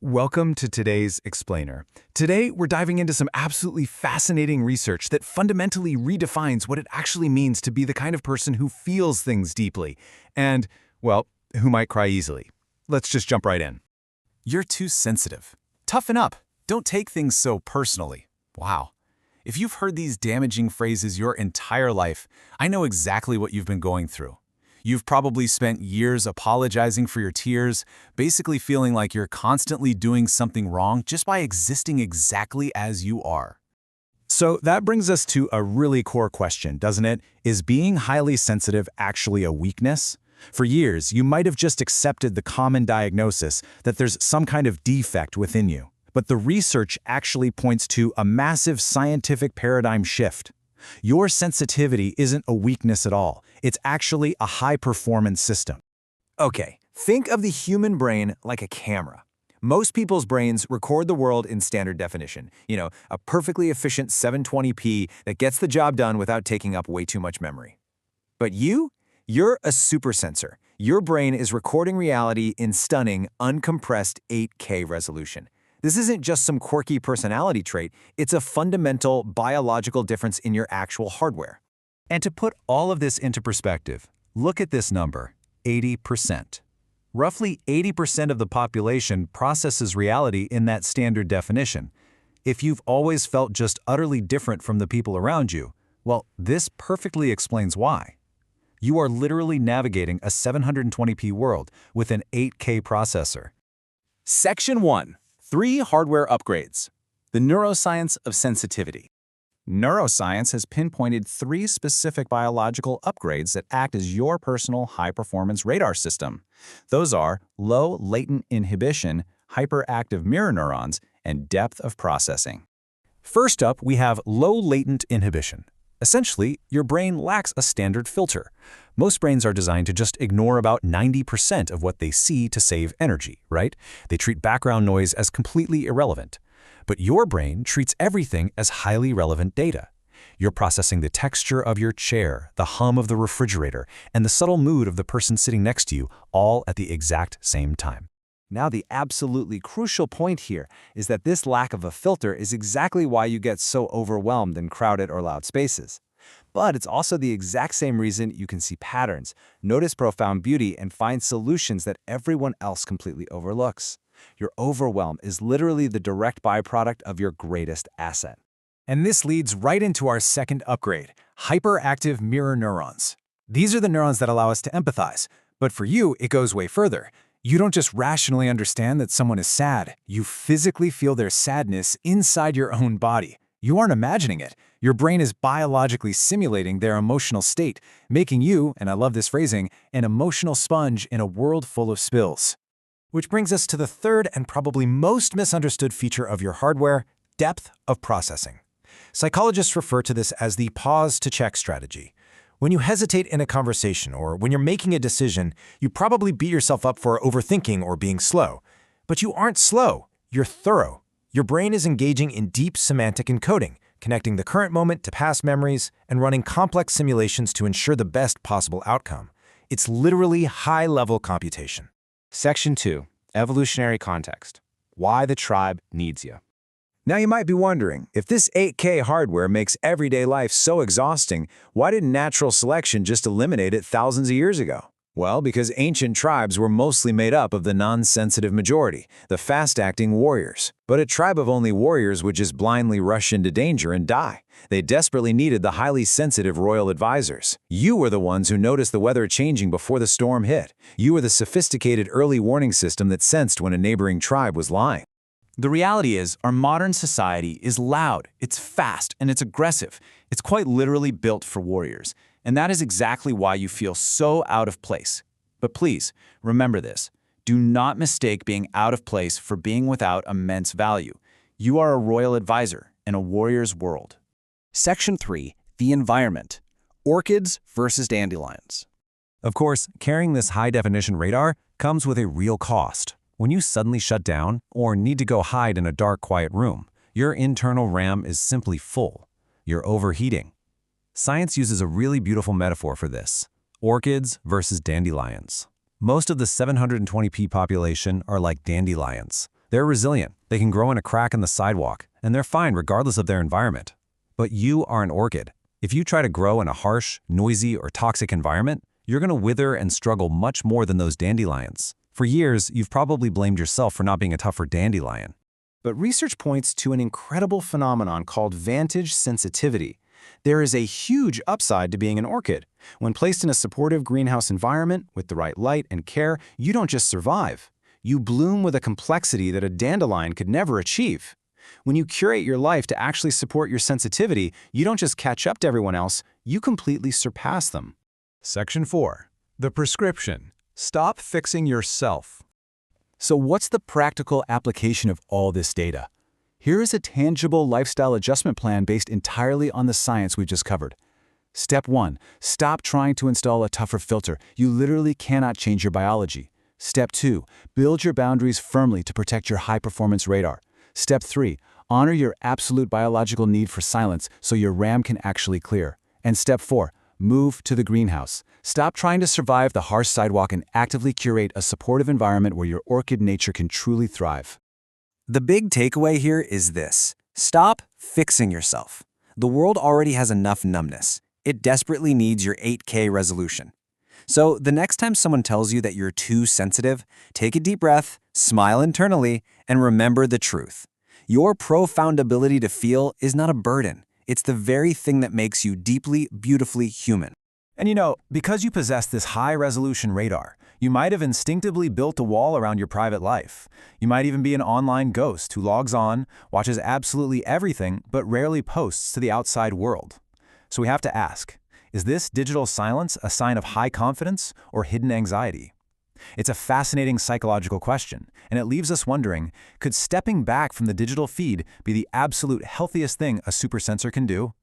Welcome to today's Explainer. Today, we're diving into some absolutely fascinating research that fundamentally redefines what it actually means to be the kind of person who feels things deeply and, well, who might cry easily. Let's just jump right in. You're too sensitive. Toughen up. Don't take things so personally. Wow. If you've heard these damaging phrases your entire life, I know exactly what you've been going through. You've probably spent years apologizing for your tears, basically feeling like you're constantly doing something wrong just by existing exactly as you are. So that brings us to a really core question, doesn't it? Is being highly sensitive actually a weakness? For years, you might have just accepted the common diagnosis that there's some kind of defect within you. But the research actually points to a massive scientific paradigm shift. Your sensitivity isn't a weakness at all. It's actually a high-performance system. Okay, think of the human brain like a camera. Most people's brains record the world in standard definition. A perfectly efficient 720p that gets the job done without taking up way too much memory. But you're a supersensor. Your brain is recording reality in stunning, uncompressed 8K resolution. This isn't just some quirky personality trait, it's a fundamental biological difference in your actual hardware. And to put all of this into perspective, look at this number, 80%. Roughly 80% of the population processes reality in that standard definition. If you've always felt just utterly different from the people around you, well, this perfectly explains why. You are literally navigating a 720p world with an 8K processor. Section 1. 3 hardware upgrades. The neuroscience of sensitivity. Neuroscience has pinpointed 3 specific biological upgrades that act as your personal high-performance radar system. Those are low latent inhibition, hyperactive mirror neurons, and depth of processing. First up, we have low latent inhibition. Essentially, your brain lacks a standard filter. Most brains are designed to just ignore about 90% of what they see to save energy, right? They treat background noise as completely irrelevant. But your brain treats everything as highly relevant data. You're processing the texture of your chair, the hum of the refrigerator, and the subtle mood of the person sitting next to you, all at the exact same time. Now, the absolutely crucial point here is that this lack of a filter is exactly why you get so overwhelmed in crowded or loud spaces. But it's also the exact same reason you can see patterns, notice profound beauty, and find solutions that everyone else completely overlooks. Your overwhelm is literally the direct byproduct of your greatest asset. And this leads right into our second upgrade, hyperactive mirror neurons. These are the neurons that allow us to empathize. But for you, it goes way further. You don't just rationally understand that someone is sad. You physically feel their sadness inside your own body. You aren't imagining it. Your brain is biologically simulating their emotional state, making you, and I love this phrasing, an emotional sponge in a world full of spills. Which brings us to the third and probably most misunderstood feature of your hardware, depth of processing. Psychologists refer to this as the pause-to-check strategy. When you hesitate in a conversation or when you're making a decision, you probably beat yourself up for overthinking or being slow. But you aren't slow, you're thorough. Your brain is engaging in deep semantic encoding, connecting the current moment to past memories and running complex simulations to ensure the best possible outcome. It's literally high-level computation. Section 2. Evolutionary context. Why the tribe needs you. Now you might be wondering, if this 8K hardware makes everyday life so exhausting, why didn't natural selection just eliminate it thousands of years ago? Well, because ancient tribes were mostly made up of the non-sensitive majority, the fast-acting warriors. But a tribe of only warriors would just blindly rush into danger and die. They desperately needed the highly sensitive royal advisors. You were the ones who noticed the weather changing before the storm hit. You were the sophisticated early warning system that sensed when a neighboring tribe was lying. The reality is, our modern society is loud, it's fast, and it's aggressive. It's quite literally built for warriors. And that is exactly why you feel so out of place. But please, remember this. Do not mistake being out of place for being without immense value. You are a royal advisor in a warrior's world. Section 3. The environment. Orchids versus dandelions. Of course, carrying this high-definition radar comes with a real cost. When you suddenly shut down or need to go hide in a dark, quiet room, your internal RAM is simply full. You're overheating. Science uses a really beautiful metaphor for this. Orchids versus dandelions. Most of the 720p population are like dandelions. They're resilient, they can grow in a crack in the sidewalk, and they're fine regardless of their environment. But you are an orchid. If you try to grow in a harsh, noisy, or toxic environment, you're going to wither and struggle much more than those dandelions. For years, you've probably blamed yourself for not being a tougher dandelion. But research points to an incredible phenomenon called vantage sensitivity. There is a huge upside to being an orchid. When placed in a supportive greenhouse environment with the right light and care, you don't just survive. You bloom with a complexity that a dandelion could never achieve. When you curate your life to actually support your sensitivity, you don't just catch up to everyone else, you completely surpass them. Section 4. The prescription. Stop fixing yourself. So what's the practical application of all this data? Here is a tangible lifestyle adjustment plan based entirely on the science we just covered. Step 1. Stop trying to install a tougher filter. You literally cannot change your biology. Step 2. Build your boundaries firmly to protect your high-performance radar. Step 3. Honor your absolute biological need for silence so your RAM can actually clear. And Step 4. Move to the greenhouse. Stop trying to survive the harsh sidewalk and actively curate a supportive environment where your orchid nature can truly thrive. The big takeaway here is this: stop fixing yourself. The world already has enough numbness. It desperately needs your 8K resolution. So the next time someone tells you that you're too sensitive, take a deep breath, smile internally, and remember the truth. Your profound ability to feel is not a burden. It's the very thing that makes you deeply, beautifully human. And you know, because you possess this high-resolution radar, you might have instinctively built a wall around your private life. You might even be an online ghost who logs on, watches absolutely everything, but rarely posts to the outside world. So we have to ask, is this digital silence a sign of high confidence or hidden anxiety? It's a fascinating psychological question, and it leaves us wondering, could stepping back from the digital feed be the absolute healthiest thing a super sensor can do?